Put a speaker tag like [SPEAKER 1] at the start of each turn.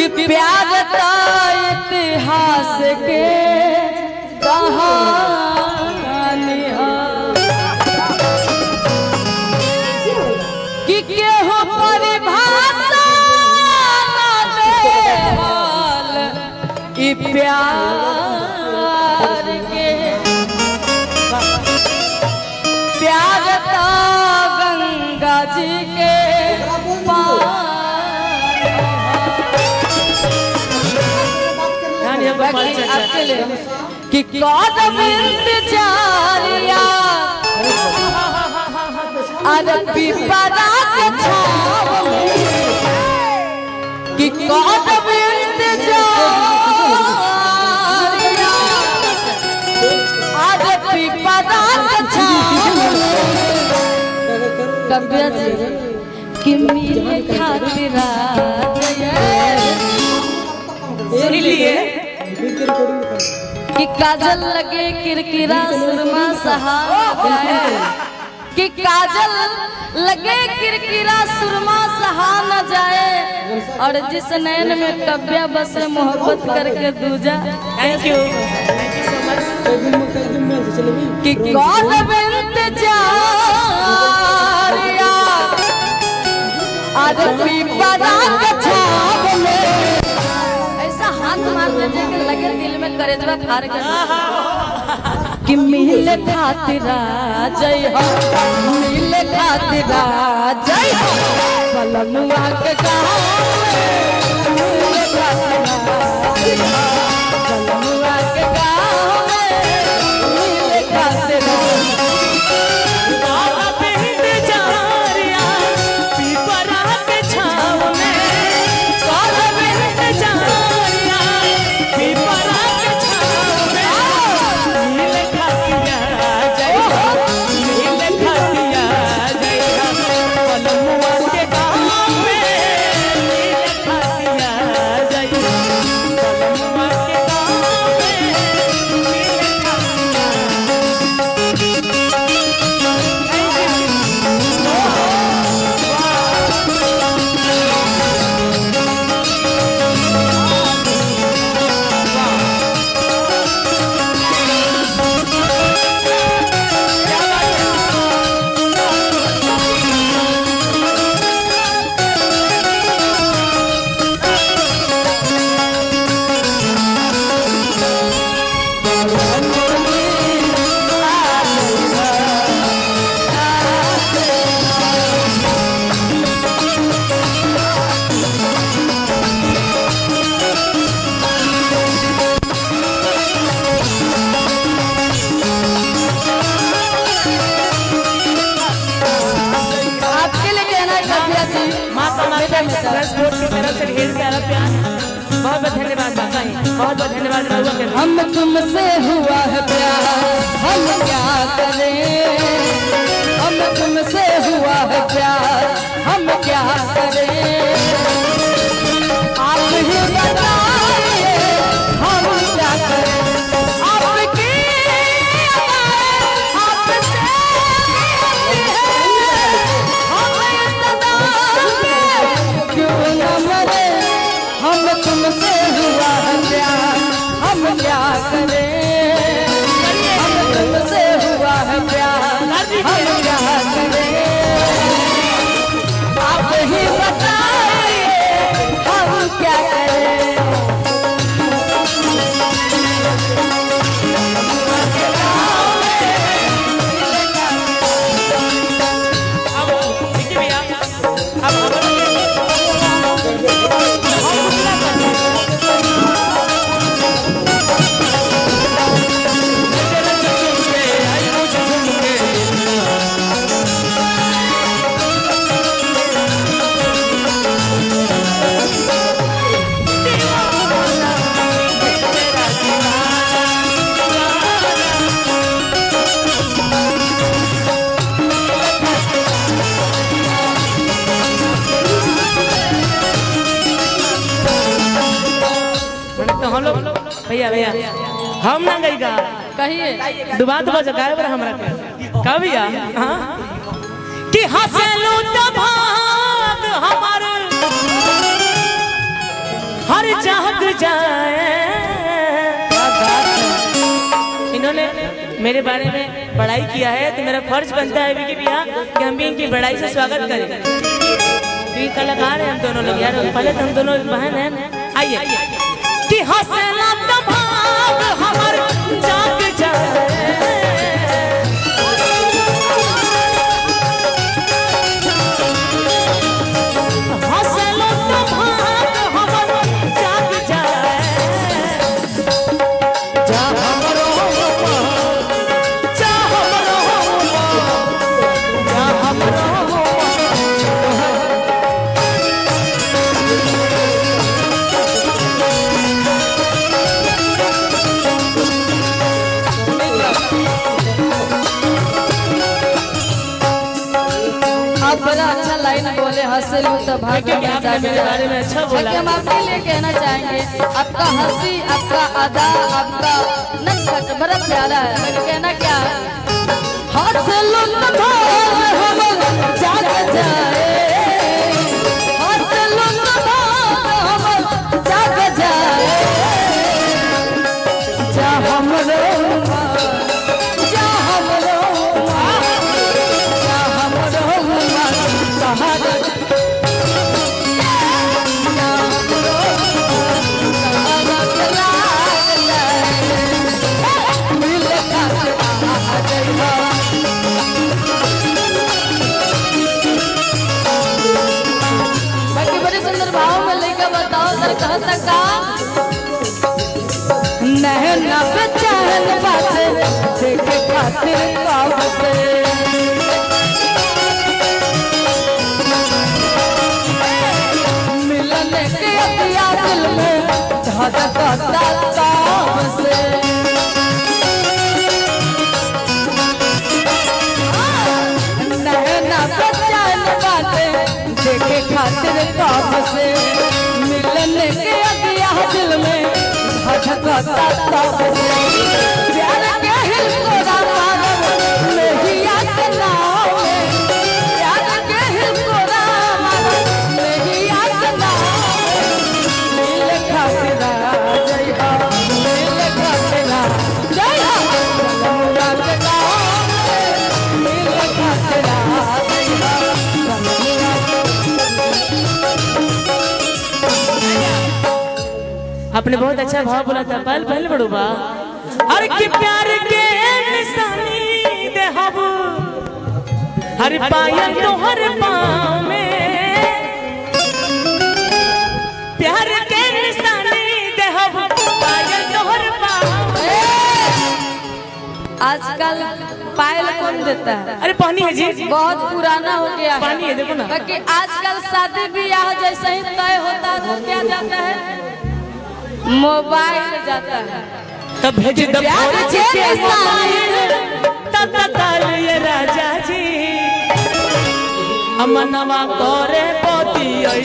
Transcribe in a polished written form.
[SPEAKER 1] कि प्यार का इतिहास के कहानी कि केहू परिभाषा प्यार के प्यार तो गंगा जी के अकेले कि कौन इंतजारिया अरे पिपरा के छाव कि कौन इंतजारिया अरे पिपरा के छाव कव्या जी कि मिले खातिर सुन लिए कि काजल लगे किरकिरा सुरमा सहा जाए कि काजल लगे किरकिरा सुरमा सहा न जाए और जिस नैन में कव्या बसे मोहब्बत करके दूजा।
[SPEAKER 2] थैंक यू सो मच
[SPEAKER 1] कि कौन इंतजारिया आज पिपरा के छाव में ऐसा हाथ मार दे कि लगे दिल में करेजवा फाड़ के कि मिले खातिर जय हो मिले खातिर जय हो पलमुआ के गाँव मिले खातिर पलमुआ के गाँव मिले खातिर
[SPEAKER 2] बहुत धन्यवाद बहुत धन्यवाद।
[SPEAKER 1] हम तुमसे हुआ है प्यार हम क्या करें हम तुमसे हुआ है प्यार हम क्या करें आप ही बताइए हम क्या करें आपकी आपसे क्यों न मरे हम तुमसे हुआ है प्यार हम क्या करें हम तुमसे हुआ है प्यार हम क्या करें आप ही बताइए हम क्या करें।
[SPEAKER 2] भैया भैया हम ना गई का
[SPEAKER 1] कहिए
[SPEAKER 2] दुबा जगाए पर हमरा का भैया हां कि हंसलू त भाग हमर हर जाग जाए। इन्होंने मेरे बारे में बड़ाई किया है तो मेरा फर्ज बनता है भी कि भैया कि हम भी इनकी बड़ाई से स्वागत करें। क्योंकि कलाकार हैं हम दोनों लोग यार, पहले तो हम दोनों बहन हैं। आइए कि हौसला तबाग हमार जाग जाए, हौसला तबाग हमार जाग जाए। जा हमरो जा हमरो
[SPEAKER 1] बड़ा अच्छा लाइन बोले, हंसलू तो भाग
[SPEAKER 2] मेरे बारे में अच्छा बोला।
[SPEAKER 1] हम आपके लिए कहना चाहेंगे, आपका हंसी, आपका अदा, आपका नक्श बड़ा प्यारा है। मेरे कहना क्या है, हंसलू तो भाग जाग जाए, हंसलू तो भाग जाग जाए। जा हमरो जा हमरो जा हमरो सहारा बाकी बड़े सुंदर भाव में लेकर बताओ सर कहता का नैना बेचैन बात देखे खातिर काब से मिलने के अतिया दिल में धड़कता ताब से नैना बेचैन बात देखे खातिर काब से मिलने के अतिया दिल में धड़कता ताब से प्यार के हिलकोरा मारब मेहिया के नाव में, प्यार के हिलकोरा मारब मेहिया के नाव में। मिल खातिर जइहा, मिल खातिर जइहा कलौरा के गाँव में। मिल खातिर जइहा कलौरा।
[SPEAKER 2] आपने बहुत अच्छा भाव बोला था। पहले बड़ू बा हर के प्यार के निशानी दे हब, हर पायल तो हर पाँव में प्यार के निशानी दे हब, पायल तो हर पाँव में।
[SPEAKER 1] आजकल पायल कौन देता है?
[SPEAKER 2] अरे पानी है जी,
[SPEAKER 1] बहुत पुराना हो गया है।
[SPEAKER 2] पानी है देखो ना।
[SPEAKER 1] बाकी आजकल शादी ब्याह जैसे ही तय होता है तो क्या जाता है, मोबाइल जाता है।
[SPEAKER 2] तब भेज दो
[SPEAKER 1] प्यार के निशानी
[SPEAKER 2] तत्काल ये राजा जी अमनवा करे पोती आई